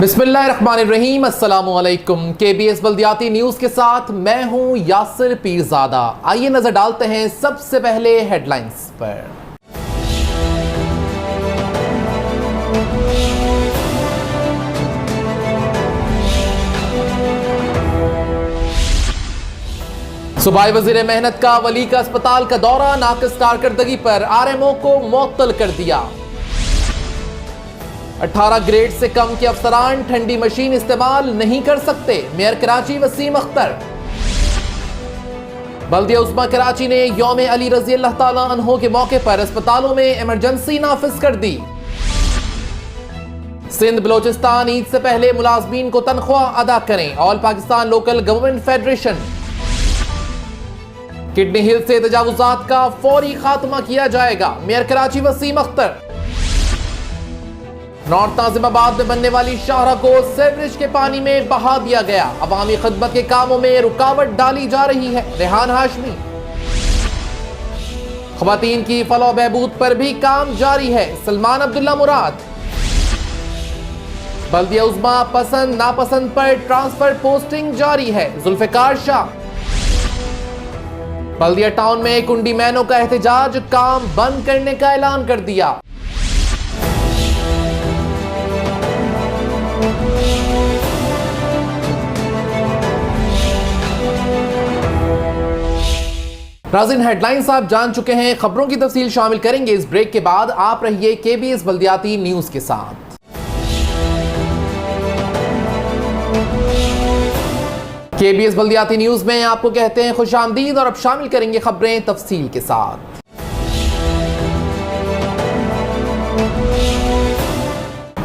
बिस्मिल्लाहिर्रहमानिर्रहीम, अस्सलामुअलैकुम। KBS बल्दियाती न्यूज़ के साथ मैं हूं यासिर पीरजादा। आइए नजर डालते हैं सबसे पहले हेडलाइंस पर। सूबाई वजीर मेहनत का वली का अस्पताल का दौरा, नाकिस कारकर्दगी पर RMO को मुअत्तल कर दिया। 18 ग्रेड से कम के अफसरान ठंडी मशीन इस्तेमाल नहीं कर सकते, मेयर कराची वसीम अख्तर। बल्दिया उस्मा कराची ने यौम अली रजी अल्लाह ताला अन्हो के मौके पर अस्पतालों में इमरजेंसी नाफिज कर दी। सिंध बलोचिस्तान ईद से पहले मुलाजमीन को तनख्वाह अदा करें, all Pakistan local government federation. Kidney hill से तजावुजात का फौरी खात्मा किया जाएगा, मेयर कराची वसीम अख्तर। नॉर्थ नाजिमाबाद में बनने वाली शाहरा को सेवरेज के पानी में बहा दिया गया, अवामी खिदमत के कामों में रुकावट डाली जा रही है, रेहान हाशमी। खवातीन की फलाह बहबूद पर भी काम जारी है, सलमान अब्दुल्ला मुराद। बल्दिया उज़्मा पसंद नापसंद पर ट्रांसफर पोस्टिंग जारी है, जुल्फिकार शाह। बल्दिया टाउन में कुंडी मैनों का एहतजाज, काम बंद करने का ऐलान कर दिया। नाज़रीन, हेडलाइंस आप जान चुके हैं, खबरों की तफसील शामिल करेंगे इस ब्रेक के बाद। आप रहिए KBS बल्दियाती न्यूज़ के साथ। KBS बल्दियाती न्यूज़ में आपको कहते हैं खुशामदीद और अब शामिल करेंगे खबरें तफसील के साथ।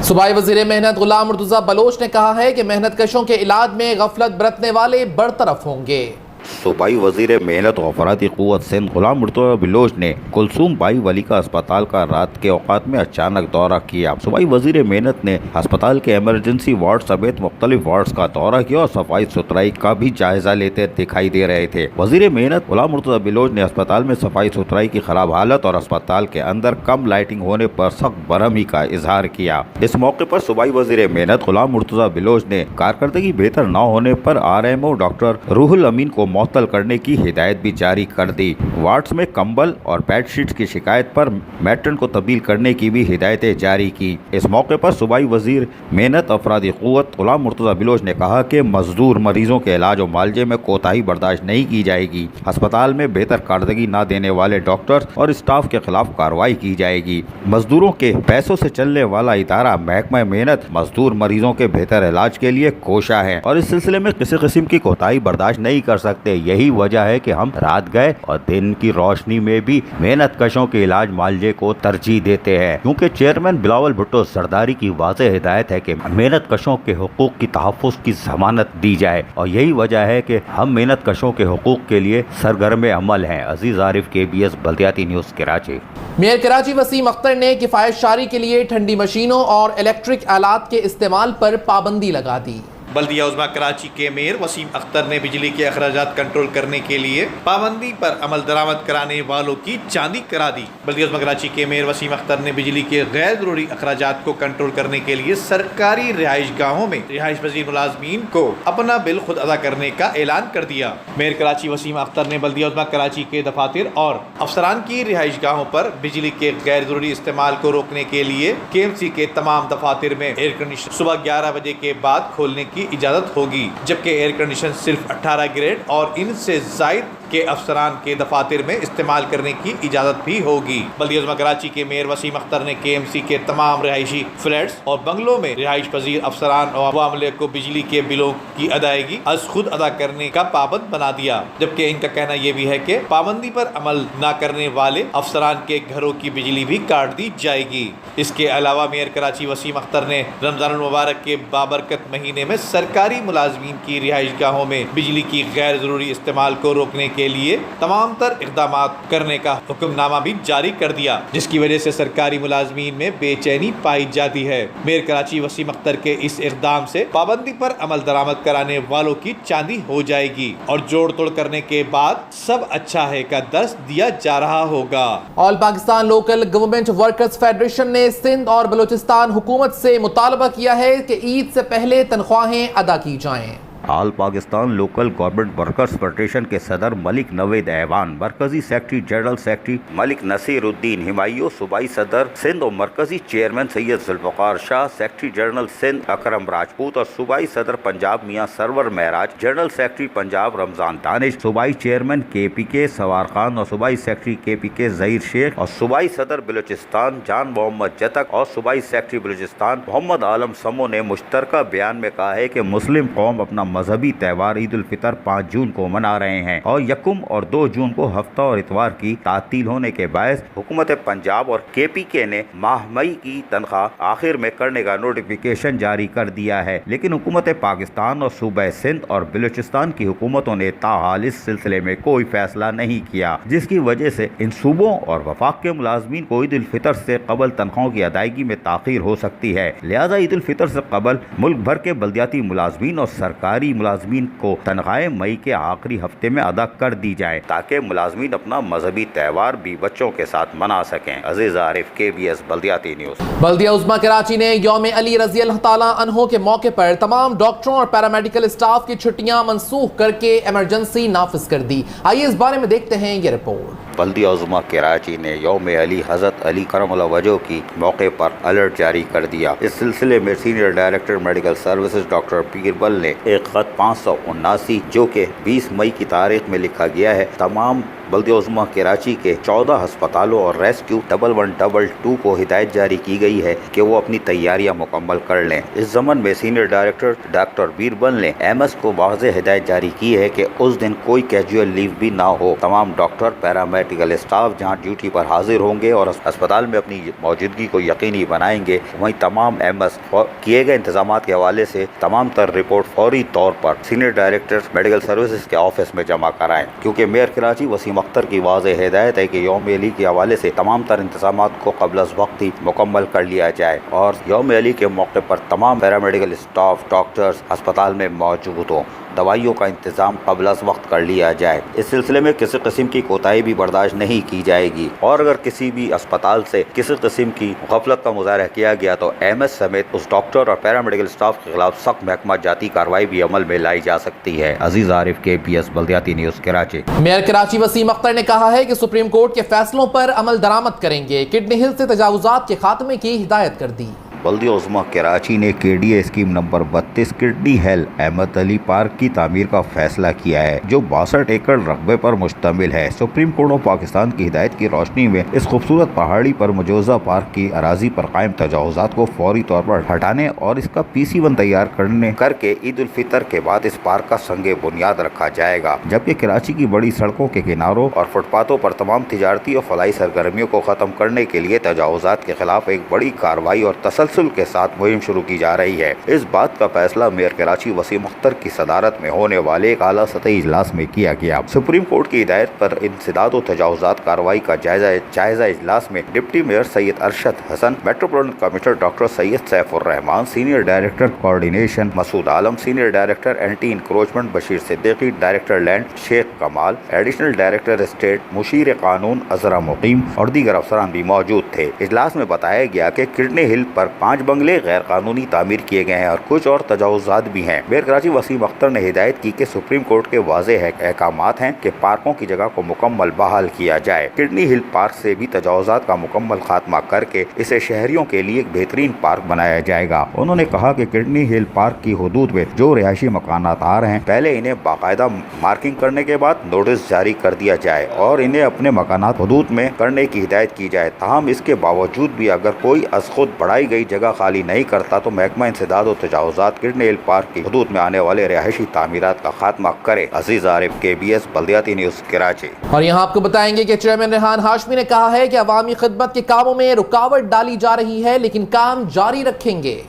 सूबाई वज़ीर मेहनत गुलाम मुर्तज़ा बलोच ने कहा है कि मेहनत कशों के इलाज में गफलत बरतने वाले बरतरफ होंगे। सूबाई वज़ीर मेहनत और अफरादी क़ुव्वत सिंध गुलाम मुर्तज़ा बलोच ने कुलसूम बाई वली का अस्पताल का रात के औकात में अचानक दौरा किया। सूबाई वज़ीर मेहनत ने अस्पताल के एमरजेंसी वार्ड समेत मुख्तलिफ वार्ड्स का दौरा किया और सफाई सुथराई का भी जायजा लेते दिखाई दे रहे थे। वज़ीर मेहनत गुलाम मुर्तज़ा बलोच ने अस्पताल में सफाई सुथराई की खराब हालत और अस्पताल के अंदर कम लाइटिंग होने पर सख्त बरहमी का इजहार किया। इस मौके पर सूबाई वज़ीर मेहनत गुलाम मुर्तज़ा बलोच ने कारकर्दगी बेहतर न होने पर RMO डॉक्टर रूहुल अमीन को मुअत्तल करने की हिदायत भी जारी कर दी। वार्ड्स में कंबल और बेडशीट्स की शिकायत पर मैट्रन को तब्दील करने की भी हिदायतें जारी की। इस मौके पर सूबाई वजीर मेहनत अफरादी क़ुव्वत गुलाम मुर्तज़ा बलोच ने कहा कि मजदूर मरीजों के इलाज और मालजे में कोताही बर्दाश्त नहीं की जाएगी। अस्पताल में बेहतर कारदगी न देने वाले डॉक्टर्स और स्टाफ के खिलाफ कार्रवाई की जाएगी। मजदूरों के पैसों से चलने वाला इदारा महकमा मेहनत मजदूर मरीजों के बेहतर इलाज के लिए कोशा है और इस सिलसिले में किसी किस्म की कोताही बर्दाश्त नहीं कर सकते। यही वजह है कि हम रात गए और दिन की रोशनी में भी मेहनत कशों के इलाज मालजे को तरजीह देते हैं, क्योंकि चेयरमैन बिलावल भुट्टो सरदारी की वाज़ेह हिदायत है कि मेहनत कशों के हुकूक की तहफ़्फ़ुज़ की ज़मानत दी जाए और यही वजह है कि हम मेहनत कशों के हुकूक के लिए सरगर्म अमल हैं। अजीज आरिफ, KBS बल्दियाती न्यूज़ कराची। मेयर कराची वसीम अख्तर ने किफ़ायत शारी के लिए ठंडी मशीनों और इलेक्ट्रिक आलात के इस्तेमाल पर पाबंदी लगा दी। बल्दिया उज़्मा कराची के मेयर वसीम अख्तर ने बिजली के अखराजात कंट्रोल करने के लिए पाबंदी पर अमल दरामद कराने वालों की चांदी करा दी। बल्दिया उज़्मा कराची के मेयर वसीम अख्तर ने बिजली के गैर ज़रूरी अखराजात को कंट्रोल करने के लिए सरकारी रिहाइश गाहों में रिहाइश पज़ीर मुलाजमीन को अपना बिल खुद अदा करने का ऐलान कर दिया। मेयर कराची वसीम अख्तर ने बल्दिया उज़्मा कराची के दफातर और अफसरान की रिहाइश गाहों पर बिजली के गैर ज़रूरी इस्तेमाल को रोकने के लिए KMC के तमाम दफातर में एयर कंडीशन सुबह 11 बजे के बाद खोलने की इजाजत होगी, जबकि एयर कंडीशन सिर्फ 18 ग्रेड और इनसे जायद के अफसरान के दफातर में इस्तेमाल करने की इजाजत भी होगी। बल्दिया उज़्मा कराची के मेयर वसीम अख्तर ने KMC के तमाम रिहायशी फ्लैट्स और बंगलों में रिहाइश पजीर अफसरान और अमले को बिजली के बिलों की अदायगी अज खुद अदा करने का पाबंद बना दिया, जबकि इनका कहना यह भी है कि पाबंदी पर अमल न करने वाले अफसरान के घरों की बिजली भी काट दी जाएगी। इसके अलावा मेयर कराची वसीम अख्तर ने रमजान मुबारक के बाबरकत महीने में सरकारी मुलाजमीन की रिहाइश गाहों में बिजली की गैर जरूरी इस्तेमाल को रोकने के लिए तमाम तर इक़दाम करने का हुक्मनामा भी जारी कर दिया, जिसकी वजह से सरकारी मुलाजमीन में बेचैनी पाई जाती है। मेयर कराची वसीम अख्तर के इस इक़दाम से पाबंदी पर अमल दरामद कराने वालों की चांदी हो जाएगी और जोड़ तोड़ करने के बाद सब अच्छा है का दर्स दिया जा रहा होगा। All Pakistan local government workers federation ने सिंध और बलूचिस्तान हुकूमत से मुतालबा किया है कि ईद से पहले तनख्वाहें अदा की जाएं। All Pakistan local government workers federation के सदर मलिक नवेद ऐवान, मरकजी secretary general secretary Malik Naseeruddin Humayun, सूबाई सदर सिंध और मरकजी chairman Syed Zulfiqar Shah, secretary general Sindh Akram Rajput और सूबाई सदर पंजाब मियां सरवर महराज, जनरल सेक्रेटरी पंजाब रमजान दानिश, सूबाई चेयरमैन KPK सवार खान और सूबाई सेक्रेटरी KPK ज़हीर शेख और सूबाई सदर बलूचिस्तान जान मोहम्मद जतक और सूबाई सेक्रेटरी बलूचिस्तान मोहम्मद आलम समो ने मुश्तरका बयान में कहा है कि मुस्लिम कौम अपना मजहबी त्यौहार ईद उल फितर 5 जून को मना रहे हैं और 1 और 2 जून को हफ्ता और इतवार की तातील होने के बायस हुकूमत पंजाब और KPK ने माह मई की तनख्वाह आखिर में करने का नोटिफिकेशन जारी कर दिया है, लेकिन हुकूमत पाकिस्तान और सूबे सिंध और बलूचिस्तान की हुकूमतों ने ताहाल इस सिलसिले में कोई फैसला नहीं किया, जिसकी वजह से इन सूबों और वफाक के मुलाजमीन को ईद उल फितर से कबल तनख्वाहों की अदायगी में ताखीर हो सकती है। लिहाजा ईद उल फितर से कबल मुल्क भर के बल्दियाती मुलाजमीन और सरकारी मुलाजमीन को तनख्वाहें मई के आखिरी हफ्ते में अदा कर दी जाए ताकि मुलाजमीन अपना मजहबी त्यौहार भी बच्चों के साथ मना सकें। अजीज आरिफ, KBS बल्दियाती न्यूज। बल्दिया उज़्मा कराची ने यौम अली रज़ी अल्लाह तआला अन्हो के मौके पर तमाम डॉक्टरों और पैरामेडिकल स्टाफ की छुट्टियां मनसूख करके इमरजेंसी नाफिज कर दी। आइए इस बारे में देखते हैं ये रिपोर्ट। बल्दिया उज़्मा कराची ने यौम अली हज़रत अली करमुल्लाह वजह की मौके पर अलर्ट जारी कर दिया। इस सिलसिले में senior director medical services doctor Birbal ने एक खत 579 जो कि 20 मई की तारीख में लिखा गया है, तमाम बल्दिया उज़्मा कराची के 14 अस्पतालों और रेस्क्यू 1112 को हिदायत जारी की गई है कि वो अपनी तैयारियां मुकम्मल कर लें। इस ज़मन में सीनियर डायरेक्टर डॉक्टर बीरबल ने MS को वाज़ेह हिदायत जारी की है कि उस दिन कोई कैजुअल लीव भी ना हो। तमाम डॉक्टर पैरामेडिकल स्टाफ जहां ड्यूटी पर हाजिर होंगे और अस्पताल में अपनी मौजूदगी को यकीनी बनाएंगे, वहीं तमाम MS किए गए इंतजाम के हवाले से तमाम तर रिपोर्ट फौरी तौर पर सीनियर डायरेक्टर मेडिकल सर्विसेज के ऑफिस में जमा कराएं, क्योंकि मेयर कराची वसीम अख्तर की वाज़ेह हिदायत है कि यौम अली के हवाले से तमाम तर इंतजाम को कबल अज़ वक्त ही मुकम्मल कर लिया जाए और यौम अली के मौके पर तमाम पैरामेडिकल स्टाफ डॉक्टर्स अस्पताल में मौजूद हों, दवाइयों का इंतजाम कबल अज़ वक्त कर लिया जाए। इस सिलसिले में किसी किस्म की कोताही भी बर्दाश्त नहीं की जाएगी और अगर किसी भी अस्पताल से किसी किस्म की गफलत का मुजाहरा किया गया तो MS समेत उस डॉक्टर और पैरामेडिकल स्टाफ के खिलाफ सख्त महकमा जाती कार्रवाई भी अमल में लाई जा सकती है। अजीज आरिफ, KBS बल्दियाती न्यूज़ कराची। मेयर कराची वसीम अख्तर ने कहा है कि सुप्रीम कोर्ट के फैसलों पर अमल दरामद करेंगे। किडनी हिल से तजावुजात के खात्मे की हिदायत कर दी। बल्दिया उज़्मा कराची ने KDA scheme number 32 kidney hill Ahmed Ali park की तामीर का फैसला किया है, जो 62 एकड़ रकबे पर मुश्तमिल है। सुप्रीम कोर्ट ऑफ पाकिस्तान की हिदायत की रोशनी में इस खूबसूरत पहाड़ी पर मौजूदा पार्क की अराजी पर कायम तजावुजात को फौरी तौर पर हटाने और इसका PC1 तैयार करके ईद उल फितर के बाद इस पार्क का संगे बुनियाद रखा जाएगा, जबकि कराची की बड़ी सड़कों के किनारों और फुटपाथों पर तमाम तिजारती और फलाई सरगर्मियों को खत्म करने के लिए तजावुजात के खिलाफ एक बड़ी कार्रवाई और तसलसल के साथ मुहिम शुरू की जा रही है। इस बात का फैसला मेयर कराची वसीम अख्तर की सदारत में होने वाले एक आला सतही इजलास में किया गया। सुप्रीम कोर्ट की हिदायत पर इंसदाद और तजावुजात कार्रवाई का जायजा इजलास में deputy mayor Syed Arshad Hasan, metropolitan commissioner doctor Syed Saifur Rehman, senior director coordination Masood Alam, senior director anti encroachment Bashir Siddiqui, director land Sheikh Kamal, additional director state Musheer कानून अजरा मुकीम और दीगर अफसरान भी मौजूद थे। इजलास में बताया गया कि किडनी हिल पर 5 बंगले गैर कानूनी तामीर किए गए हैं और कुछ और तजावुजात भी हैं। मेयर कराची वसीम अख्तर ने हिदायत की कि सुप्रीम कोर्ट के वाज़ेह अहकामात हैं कि पार्कों की जगह को मुकम्मल बहाल किया जाए। किडनी हिल पार्क से भी तजावुजात का मुकम्मल खात्मा करके इसे शहरियों के लिए एक बेहतरीन पार्क बनाया जाएगा। उन्होंने कहा कि किडनी हिल पार्क की हुदूद में जो रिहायशी मकानात आ रहे हैं, पहले इन्हें बाकायदा मार्किंग करने के बाद नोटिस जारी कर दिया जाए और इन्हें अपने मकानात हुदूद में करने की हिदायत की जाए। ताहम इसके बावजूद भी अगर कोई अज खुद बढ़ाई गई जगह खाली नहीं करता तो महकमा इंसदाद और तजावुजात किडनी हिल पार्क की हुदूद में आने वाले रिहायशी तामीरात का खात्मा करे। अजीज आरिफ, KBS बल्दियाती न्यूज़ कराची। और यहाँ आपको बताएंगे कि चेयरमैन रेहान हाशमी ने कहा है कि अवामी खिदमत के कामों में रुकावट डाली जा रही है, लेकिन काम जारी रखेंगे।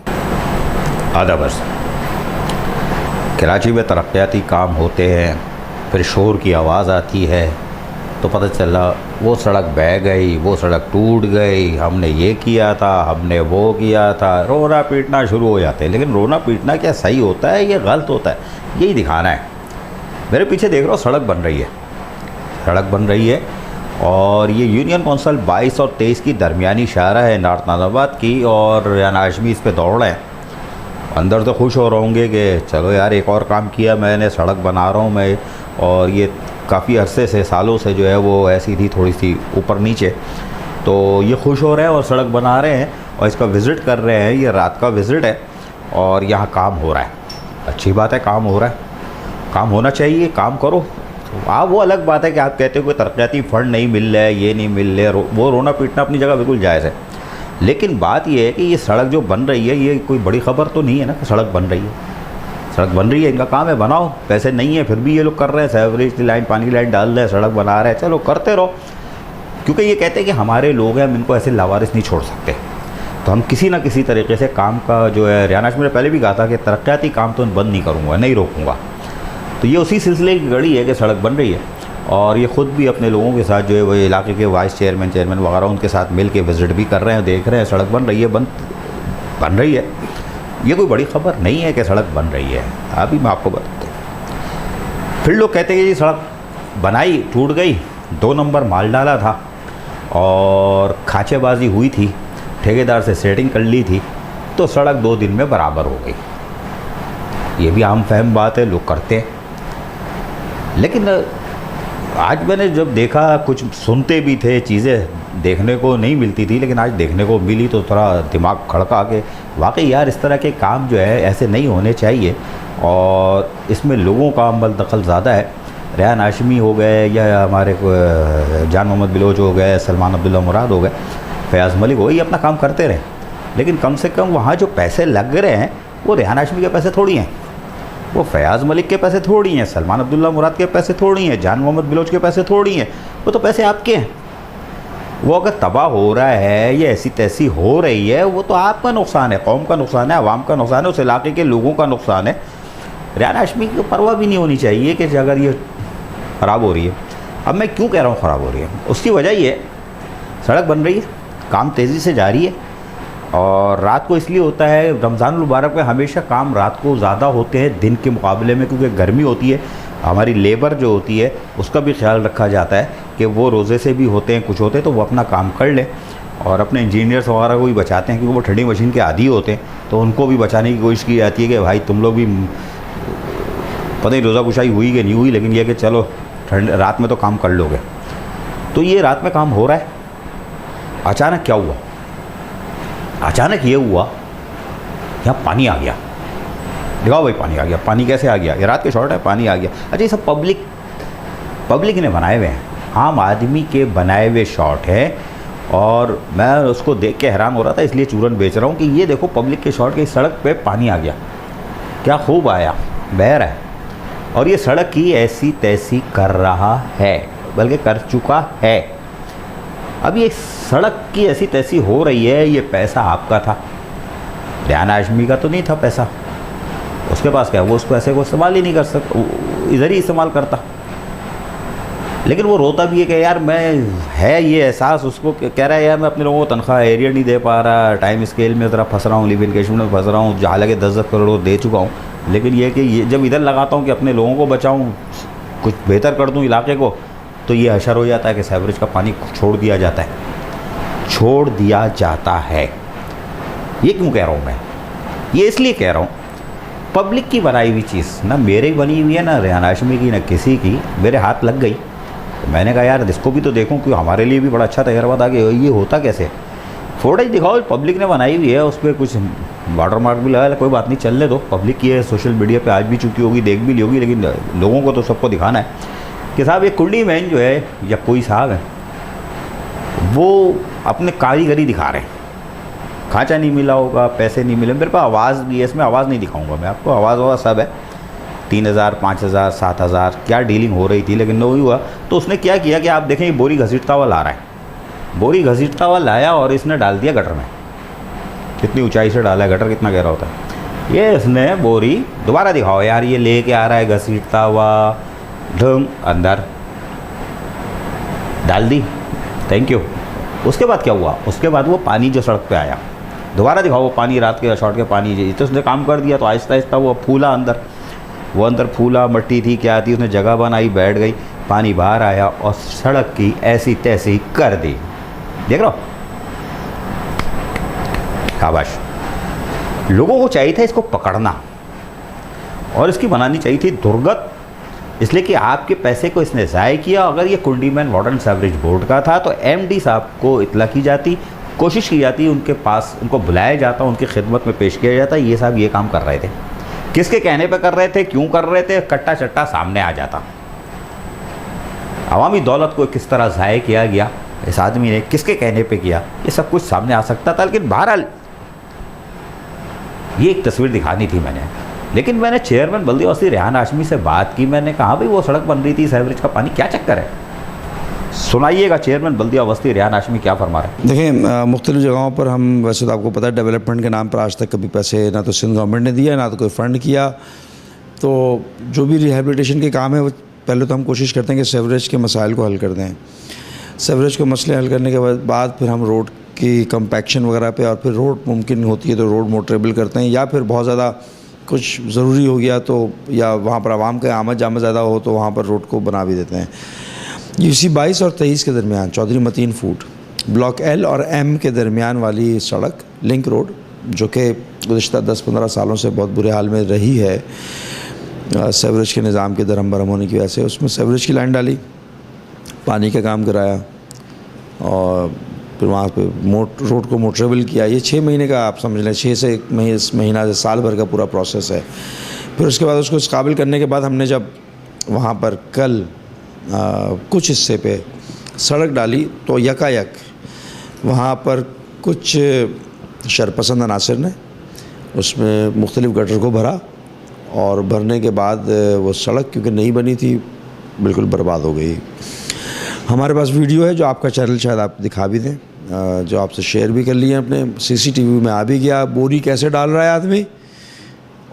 आदाब, कराची में तरक्याती काम होते हैं फिर शोर की आवाज़ आती है, तो पता चला वो सड़क बह गई, वो सड़क टूट गई, हमने ये किया था, हमने वो किया था। रोना पीटना शुरू हो जाते हैं। लेकिन रोना पीटना क्या सही होता है, ये गलत होता है, यही दिखाना है। मेरे पीछे देख रहा हूँ सड़क बन रही है, सड़क बन रही है, और ये यूनियन कौंसिल 22 और 23 की दरमियानी शाहरा है नॉर्थ नाज़ाबाद की, और रियान हाशमी इस पर दौड़ रहे हैं। अंदर तो खुश हो रहे होंगे कि चलो यार एक और काम किया मैंने, सड़क बना रहा हूँ मैं, और ये काफ़ी अरसे से, सालों से जो है वो ऐसी थी, थोड़ी सी ऊपर नीचे, तो ये खुश हो रहे हैं और सड़क बना रहे हैं और इसका विज़िट कर रहे हैं। ये रात का विज़िट है और यहाँ काम हो रहा है। अच्छी बात है, काम हो रहा है, काम होना चाहिए, काम करो। आप वो अलग बात है कि आप कहते हो कोई तरक्याती फ़ंड नहीं मिल रहा है, ये नहीं मिल रहा है, वो रोना पीटना अपनी जगह बिल्कुल जायज़ है। लेकिन बात ये है कि ये सड़क जो बन रही है, ये कोई बड़ी खबर तो नहीं है ना कि सड़क बन रही है। सड़क बन रही है, इनका काम है, बनाओ। पैसे नहीं है फिर भी ये लोग कर रहे हैं, सीवरेज की लाइन, पानी की लाइन डाल रहे हैं, सड़क बना रहे हैं, चलो करते रहो। क्योंकि ये कहते हैं कि हमारे लोग हैं, हम इनको ऐसे लावारिस नहीं छोड़ सकते, तो हम किसी ना किसी तरीके से काम का जो है, रियान हाशमी ने पहले भी कहा था कि तरक्याती काम तो बंद नहीं करूँगा, नहीं रोकूँगा। तो ये उसी सिलसिले की गड़ी है कि सड़क बन रही है, और ये ख़ुद भी अपने लोगों के साथ जो है वो इलाके के वाइस चेयरमैन वगैरह उनके साथ मिल के विज़िट भी कर रहे हैं, देख रहे हैं सड़क बन रही है, बन रही है। ये कोई बड़ी ख़बर नहीं है कि सड़क बन रही है। अभी मैं आपको बताता हूँ। फिर लोग कहते हैं कि ये सड़क बनाई, टूट गई, 2 नंबर माल डाला था और खाचेबाजी हुई थी, ठेकेदार से सेटिंग कर ली थी, तो सड़क 2 दिन में बराबर हो गई। ये भी आम फहम बात है, लोग करते हैं। लेकिन आज मैंने जब देखा, कुछ सुनते भी थे, चीज़ें देखने को नहीं मिलती थी, लेकिन आज देखने को मिली तो थोड़ा दिमाग खड़का के वाकई यार इस तरह के काम जो है ऐसे नहीं होने चाहिए, और इसमें लोगों का अमल दखल ज़्यादा है। रियान हाशमी हो गए, या हमारे जान मोहम्मद बिलोच हो गए, सलमान अब्दुल्ला मुराद हो गए, फयाज़ मलिक हो गए, ये अपना काम करते रहे। लेकिन कम से कम वहाँ जो पैसे लग रहे हैं वो रियान हाशमी के पैसे थोड़ी हैं, वो फयाज़ मलिक के पैसे थोड़ी हैं, सलमान अब्दुल्ला मुराद के पैसे थोड़ी हैं, जान मोहम्मद बिलोच के पैसे थोड़ी हैं। वो तो पैसे आपके हैं। वो अगर तबाह हो रहा है या ऐसी तैसी हो रही है, वो तो आपका नुकसान है, कौम का नुकसान है, आवाम का नुकसान है, उस इलाके के लोगों का नुकसान है। रियान हाशमी की परवाह भी नहीं होनी चाहिए कि अगर ये ख़राब हो रही है। अब मैं क्यों कह रहा हूँ ख़राब हो रही है, उसकी वजह ये है, सड़क बन रही है, काम तेज़ी से जारी है, और रात को इसलिए होता है, रमज़ान मुबारक में हमेशा काम रात को ज़्यादा होते हैं दिन के मुकाबले में, क्योंकि गर्मी होती है। हमारी लेबर जो होती है उसका भी ख्याल रखा जाता है कि वो रोज़े से भी होते हैं, कुछ होते हैं, तो वो अपना काम कर लें, और अपने इंजीनियर्स वगैरह को भी बचाते हैं, क्योंकि वो ठंडी मशीन के आदी होते हैं, तो उनको भी बचाने की कोशिश की जाती है कि भाई तुम लोग भी, पता नहीं रोज़ा कुशाई हुई कि नहीं हुई, लेकिन ये कि चलो ठंड रात में तो काम कर लोगे। तो ये रात में काम हो रहा है। अचानक क्या हुआ, अचानक ये हुआ, यहाँ पानी आ गया। दिखाओ भाई, पानी आ गया। पानी कैसे आ गया? ये रात के शॉट है, पानी आ गया। अच्छा, ये सब पब्लिक ने बनाए हुए हैं, आम आदमी के बनाए हुए शॉट हैं, और मैं उसको देख के हैरान हो रहा था, इसलिए चूरन बेच रहा हूँ कि ये देखो पब्लिक के शॉट के, सड़क पे पानी आ गया, क्या खूब आया, बह रहा है, और ये सड़क की ऐसी तैसी कर रहा है, बल्कि कर चुका है। अब ये सड़क की ऐसी तैसी हो रही है, ये पैसा आपका था, रियान हाशमी का तो नहीं था पैसा, उसके पास क्या, वो उस पैसे को इस्तेमाल ही नहीं कर सकता, इधर ही इस्तेमाल करता। लेकिन वो रोता भी है कि यार मैं, है ये एहसास उसको, कह रहा है यार मैं अपने लोगों को तनख्वाह एरियर नहीं दे पा रहा, टाइम स्केल में ज़रा फंस रहा हूँ, लिव इनकेशमेंट में फंस रहा हूँ, हालांकि 10 करोड़ दे चुका हूँ, लेकिन ये कि ये जब इधर लगाता हूँ कि अपने लोगों को बचाऊँ, कुछ बेहतर कर दूँ इलाके को, तो ये हशर हो जाता है कि सीवरेज का पानी छोड़ दिया जाता है, छोड़ दिया जाता है। ये क्यों कह रहा हूँ मैं? ये इसलिए कह रहा हूँ, पब्लिक की बनाई हुई चीज़, ना मेरी बनी हुई है, ना रियान हाशमी की, ना किसी की, मेरे हाथ लग गई। तो मैंने कहा यार इसको भी तो देखूं, क्योंकि हमारे लिए भी बड़ा अच्छा तजर्बा था कि ये होता कैसे। फुटेज दिखाओ, पब्लिक ने बनाई हुई है, उस पर कुछ वाटर मार्क भी लगा, कोई बात नहीं, चलने दो। पब्लिक की है, सोशल मीडिया पे आज भी चुकी होगी, देख भी ली होगी, लेकिन लोगों को तो सबको दिखाना है कि साहब ये कुंडी मैन जो है, या कोई साहब है, वो अपने कारीगरी दिखा रहे हैं। खांचा नहीं मिला होगा, पैसे नहीं मिले, मेरे पास आवाज़ भी है, इसमें आवाज़ नहीं दिखाऊंगा मैं आपको, आवाज़ वाला सब है, 3000, 5000, 7000 क्या डीलिंग हो रही थी, लेकिन नहीं हुआ। तो उसने क्या किया कि आप देखें, ये बोरी घसीटता हुआ ला रहा है, बोरी घसीटता हुआ लाया और इसने डाल दिया गटर में। कितनी ऊंचाई से डाला है, गटर कितना गहरा होता है, ये इसने बोरी, दोबारा दिखाओ यार, ये लेके आ रहा है घसीटता हुआ, ढंग अंदर डाल दी, थैंक यू। उसके बाद क्या हुआ? उसके बाद वो पानी जो सड़क पे आया, दोबारा दिखाओ वो पानी, रात के शॉर्ट के पानी, तो उसने काम कर दिया। तो आहिस्ता आहिस्ता वो फूला अंदर, वो अंदर फूला, मट्टी थी क्या थी, उसने जगह बनाई, बैठ गई, पानी बाहर आया और सड़क की ऐसी तैसी कर दी। देख रहे हो? शाबाश। लोगों को चाहिए था इसको पकड़ना और इसकी बनानी चाहिए थी दुर्गत, इसलिए कि आपके पैसे को इसने ज़ाय किया। अगर ये कुंडीमैन वाटर एंड सीवरेज बोर्ड का था तो एमडी साहब को इतला की जाती, कोशिश की जाती, उनके पास उनको बुलाया जाता, उनकी खिदमत में पेश किया जाता, ये साहब ये काम कर रहे थे, किसके कहने पे कर रहे थे, क्यों कर रहे थे, कट्टा चट्टा सामने आ जाता। अवामी दौलत को किस तरह ज़ाय किया गया, इस आदमी ने किसके कहने पे किया, ये सब कुछ सामने आ सकता था। लेकिन बहरहाल ये एक तस्वीर दिखानी थी मैंने। लेकिन मैंने चेयरमैन बल्दिया वसी रेहान हाशमी से बात की, मैंने कहा भाई वो सड़क बन रही थी, सीवरेज का पानी, क्या चक्कर है? सुनाइएगा चेयरमैन बल्दिया वसी रेहान हाशमी क्या फरमा रहे हैं। देखिए, मुख्तलिफ जगहों पर हम, वैसे तो आपको पता है डेवलपमेंट के नाम पर आज तक कभी पैसे ना तो सिंध गवर्नमेंट ने दिया, ना तो कोई फ़ंड किया। तो जो भी रिहेबिलिटेशन के काम है वो पहले तो हम कोशिश करते हैं कि सीवरेज के मसाइल को हल कर दें। सीवरेज के मसले हल करने के बाद फिर हम रोड की कम्पैक्शन वगैरह पे, और फिर रोड मुमकिन होती है तो रोड मोटरेबल करते हैं, या फिर बहुत ज़्यादा कुछ ज़रूरी हो गया तो, या वहाँ पर आवाम का आमद जामद ज़्यादा हो तो वहाँ पर रोड को बना भी देते हैं। यूसी 22 और 23 के दरमियान चौधरी मतीन फूट ब्लॉक एल और एम के दरमियान वाली सड़क लिंक रोड, जो कि गुज़िश्ता 10-15 सालों से बहुत बुरे हाल में रही है सीवरेज के निज़ाम के दरम बरम होने की वजह से, उसमें सीवरेज की लाइन डाली, पानी का काम कराया और फिर वहाँ पे रोड को मोटरेबल किया। ये 6 महीने का आप समझ लें, 6 से 1 महीना से साल भर का पूरा प्रोसेस है। फिर उसके बाद उसको इस काबिल करने के बाद हमने जब वहाँ पर कल कुछ हिस्से पे सड़क डाली तो यकायक वहाँ पर कुछ शरपसंद अनासर ने उसमें मुख्तलिफ गटर को भरा, और भरने के बाद वो सड़क क्योंकि नहीं बनी थी बिल्कुल बर्बाद हो गई। हमारे पास वीडियो है जो आपका चैनल शायद आप दिखा भी दें, जो आपसे शेयर भी कर लिए अपने, सीसीटीवी में आ भी गया बोरी कैसे डाल रहा है आदमी,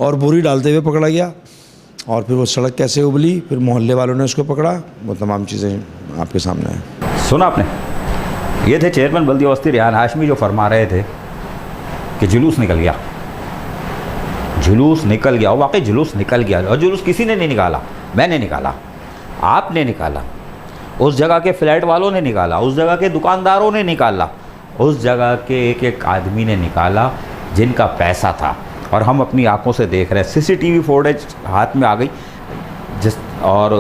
और बोरी डालते हुए पकड़ा गया, और फिर वो सड़क कैसे उबली, फिर मोहल्ले वालों ने उसको पकड़ा, वो तमाम चीज़ें आपके सामने हैं। सुना आपने? ये थे चेयरमैन बल्दिया वस्ती रेहान हाशमी जो फरमा रहे थे कि जुलूस निकल गया, जुलूस निकल गया, और वाकई जुलूस निकल गया। और जुलूस किसी ने नहीं निकाला, मैंने निकाला, आपने निकाला, उस जगह के फ्लैट वालों ने निकाला, उस जगह के दुकानदारों ने निकाला, उस जगह के एक एक आदमी ने निकाला जिनका पैसा था, और हम अपनी आंखों से देख रहे हैं। सीसीटीवी फुटेज हाथ में आ गई और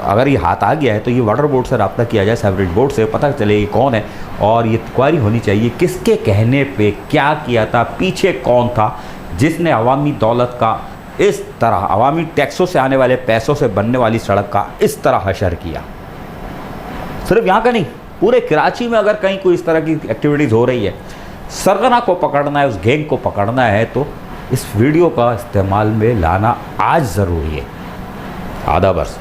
अगर ये हाथ आ गया है तो ये वाटर बोर्ड से रब्ता किया जाए, सीवरेज बोर्ड से, पता चले ये कौन है, और ये इंक्वायरी होनी चाहिए किसके कहने पे क्या किया था, पीछे कौन था जिसने अवामी दौलत का इस तरह, अवामी टैक्सों से आने वाले पैसों से बनने वाली सड़क का इस तरह हशर किया। सिर्फ यहाँ का नहीं, पूरे कराची में अगर कहीं कोई इस तरह की एक्टिविटीज़ हो रही है, सरगना को पकड़ना है, उस गैंग को पकड़ना है, तो इस वीडियो का इस्तेमाल में लाना आज ज़रूरी है। आधा बरस।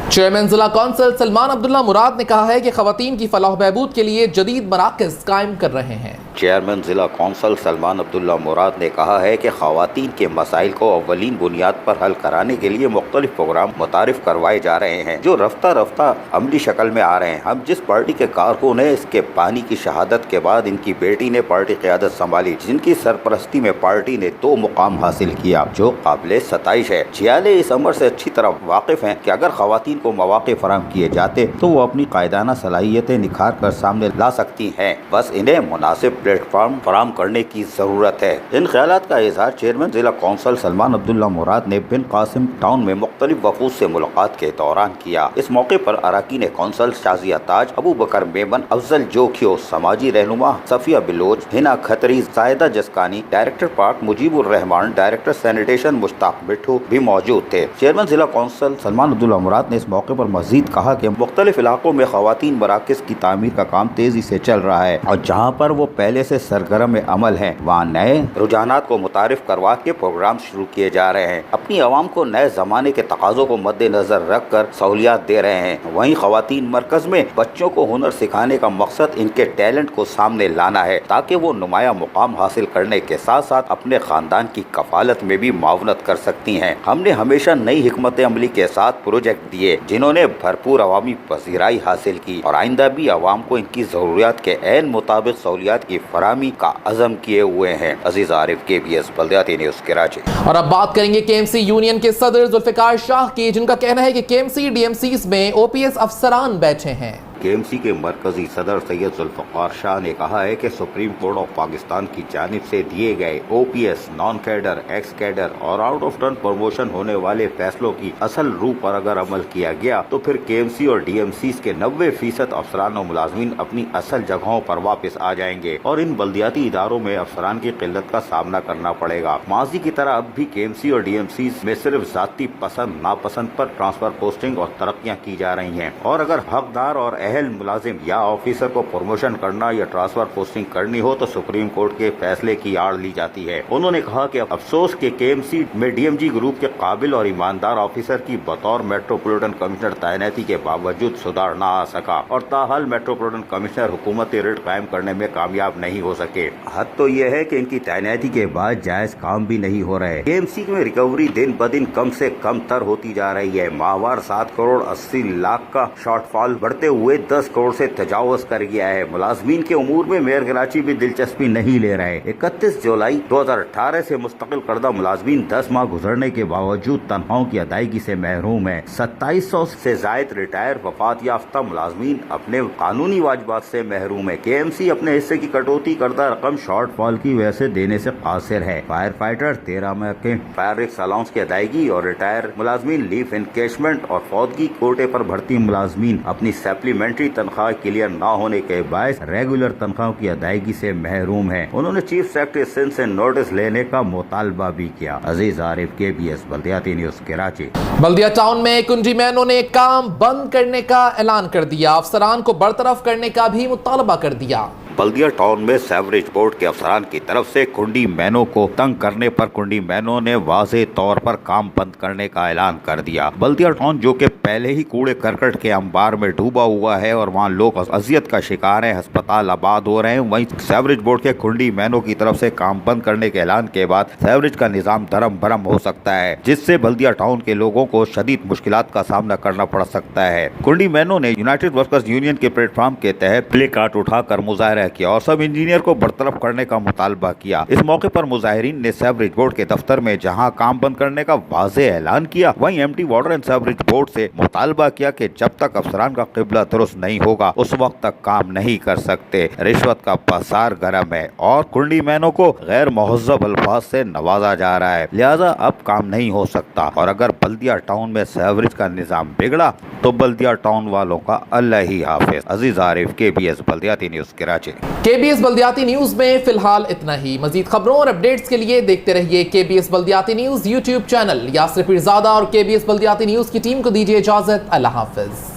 चेयरमैन जिला कौंसिल सलमान अब्दुल्ला मुराद ने कहा है कि खवातीन की फलाह बहबूद के लिए जदीद मराकज़ कायम कर रहे हैं। चेयरमैन ज़िला कौंसिल सलमान अब्दुल्ला मुराद ने कहा है कि ख़वातीन के मसाइल को अव्वलीन बुनियाद पर हल कराने के लिए मुख्तलिफ प्रोग्राम मुतारिफ करवाए जा रहे हैं, जो रफ्ता रफ्ता अमली शक्ल में आ रहे हैं। हम जिस पार्टी के कारकुन है, इसके पानी की शहादत के बाद इनकी बेटी ने पार्टी क़यादत संभाली, जिनकी सरपरस्ती में पार्टी ने 2 मुकाम हासिल किया, जो काबिल सताइश है। जियाले इस अमर से अच्छी तरह वाकिफ हैं कि अगर ख़वातीन को मौक़े फराहम किए जाते तो वो अपनी कायदाना सलाहियतें निखार कर सामने ला सकती हैं, बस इन्हें मुनासिब प्लेटफॉर्म फराहम करने की ज़रूरत है। इन ख्यालात का इजहार चेयरमैन जिला कौंसिल सलमान अब्दुल्ला मुराद ने बिन कासिम टाउन में मुख्तलिफ वफूद से मुलाकात के दौरान किया। इस मौके पर अरकान कौंसिल शाजिया ताज, अबू बकर मेमन, अफजल जोखियो, समाजी रहनुमा Safia Baloch, Hina Khatri, Zaida Jaskani, director park Mujeebur Rehman, director sanitation Mushtaq Mithu भी मौजूद थे। चेयरमैन जिला कौंसिल सलमान अब्दुल्ला मुराद ने इस मौके पर मजीद कहा कि मुख्तलिफ इलाकों में खवातीन मराकज़ की तामीर का काम तेजी से चल रहा है, और जहाँ पर वो पहले पहले से सरगर्म अमल हैं, वहाँ नए रुझानात को मुतारिफ करवा के प्रोग्राम शुरू किए जा रहे हैं। अपनी आवाम को नए जमाने के तकाज़ों को मद्देनजर रख कर सहूलियात दे रहे हैं। वहीं ख़वातीन मरकज में बच्चों को हुनर सिखाने का मकसद इनके टैलेंट को सामने लाना है, ताकि वो नुमाया मुकाम हासिल करने के साथ साथ अपने खानदान की कफालत में भी मावनत कर सकती हैं। हमने हमेशा नई हिकमत अमली के साथ प्रोजेक्ट दिए जिन्होंने भरपूर अवामी पसीराई हासिल की और आइंदा भी आवाम को इनकी ज़रूरियात के ऐन मुताबिक सहूलियात की फराहमी का अज़म किए हुए हैं। अजीज आरिफ, KBS बल्दियाती न्यूज़, कराची। और अब बात करेंगे KMC यूनियन के सदर जुल्फ़िकार शाह की, जिनका कहना है कि KMC DMCs में OPS अफसरान बैठे हैं। KMC के मरकजी सदर सैयद जुल्फ़िकार शाह ने कहा है कि सुप्रीम कोर्ट ऑफ पाकिस्तान की जानिब से दिए गए OPS, non cadre, x cadre और आउट ऑफ टर्न प्रमोशन होने वाले फैसलों की असल रूह पर अगर अमल किया गया तो फिर KMC और DMCs के 90% अफसरान और मुलाजमीन अपनी असल जगहों पर वापस आ जाएंगे और इन बल्दियाती इदारों में अफसरान की किल्लत का सामना करना पड़ेगा। माजी की तरह अब भी KMC और DMCs में सिर्फ जाती पसंद नापसंद पर ट्रांसफर पोस्टिंग और तरक्कियाँ की जा रही हैं और अगर हकदार और अहल मुलाजिम या ऑफिसर को प्रमोशन करना या ट्रांसफर पोस्टिंग करनी हो तो सुप्रीम कोर्ट के फैसले की आड़ ली जाती है। उन्होंने कहा कि अफसोस के KMC में DMG ग्रुप के काबिल और ईमानदार ऑफिसर की बतौर मेट्रोपॉलिटन कमिश्नर तैनाती के बावजूद सुधार न आ सका और ताहाल मेट्रोपॉलिटन कमिश्नर हुकूमती रिट कायम करने में कामयाब नहीं हो सके। हद तो यह है कि इनकी तैनाती के बाद जायज काम भी नहीं हो रहे। KMC में रिकवरी दिन ब दिन कम से कम तर होती जा रही है। माहवार 7 करोड़ 80 लाख का शॉर्टफॉल बढ़ते हुए 10 करोड़ से तजावुज कर गया है। मुलाजमीन के उमूर में मेयर कराची भी दिलचस्पी नहीं ले रहे। 31 जुलाई 2018 से मुस्तकिल करदा मुलाजमीन 10 माह गुजरने के बावजूद तनख्वाहों की अदायगी से महरूम है। 2700 से जायद रिटायर वफात याफ्ता मुलाजमीन अपने कानूनी वाजिबात से महरूम है। KMC अपने हिस्से की कटौती करदा रकम शॉर्टफॉल की वजह से देने से कासिर है। फायर फाइटर 13 माह के फायर रिस्क अलाउंस की अदायगी और रिटायर मुलाजमीन लीव इनकेशमेंट और फौतगी कोटे पर भर्ती मुलाजमीन अपनी सप्लीमेंट्री तनख्वाह क्लियर न होने के बायस रेगुलर तनख्वाहों की अदायगी से महरूम है। उन्होंने चीफ सेक्रेटरी सिंध से नोटिस लेने का मुतालबा भी किया। अजीज आरिफ, KBS बल्दियाती न्यूज़, कराची। बल्दिया टाउन में कुंजीमैनों ने काम बंद करने का ऐलान कर दिया। अफसरान को बरतरफ करने का भी मुतालबा कर दिया। बल्दिया टाउन में सेवरेज बोर्ड के अफसरान की तरफ से कुंडी मैनों को तंग करने पर कुंडी मैनों ने वाज़े तौर पर काम बंद करने का ऐलान कर दिया। बल्दिया टाउन जो कि पहले ही कूड़े करकट के अंबार में डूबा हुआ है और वहां लोग अजियत का शिकार हैं, अस्पताल आबाद हो रहे हैं, वहीं सेवरेज बोर्ड के कुंडी मैनों की तरफ से काम बंद करने के ऐलान के बाद सेवरेज का निज़ाम धर्म भरम हो सकता है, जिससे बल्दिया टाउन के लोगों को शदीद मुश्किलात का सामना करना पड़ सकता है। कुंडी मैनों ने यूनाइटेड वर्कर्स यूनियन के प्लेटफॉर्म के तहत प्ले कार्ड उठाकर मुजाहरा किया और सब इंजीनियर को बरतरफ करने का मुतालबा किया। इस मौके पर मुजाहिरीन ने सेवरेज बोर्ड के दफ्तर में जहां काम बंद करने का वाज़े ऐलान किया, वहीं एमटी वाटर एंड सेवरेज बोर्ड से मुतालबा किया कि जब तक अफसरान का क़िबला दुरुस्त नहीं होगा उस वक्त तक काम नहीं कर सकते। रिश्वत का पसार गरम है और कुंडी मैनों को गैर मुहज़्ज़ब अल्फाज से नवाजा जा रहा है, लिहाजा अब काम नहीं हो सकता। और अगर बल्दिया टाउन में सेवरेज का निज़ाम बिगड़ा तो बल्दिया टाउन वालों का अल्लाह ही हाफिज। अजीज आरिफ, KBS बल्दियाती न्यूज़, कराची। KBS बल्दियाती न्यूज़ में फिलहाल इतना ही। मजीद खबरों और अपडेट्स के लिए देखते रहिए KBS बल्दियाती news YouTube channel. Yasir Pirzada और KBS बल्दियाती न्यूज़ की टीम को दीजिए इजाज़त। अल्लाह हाफिज।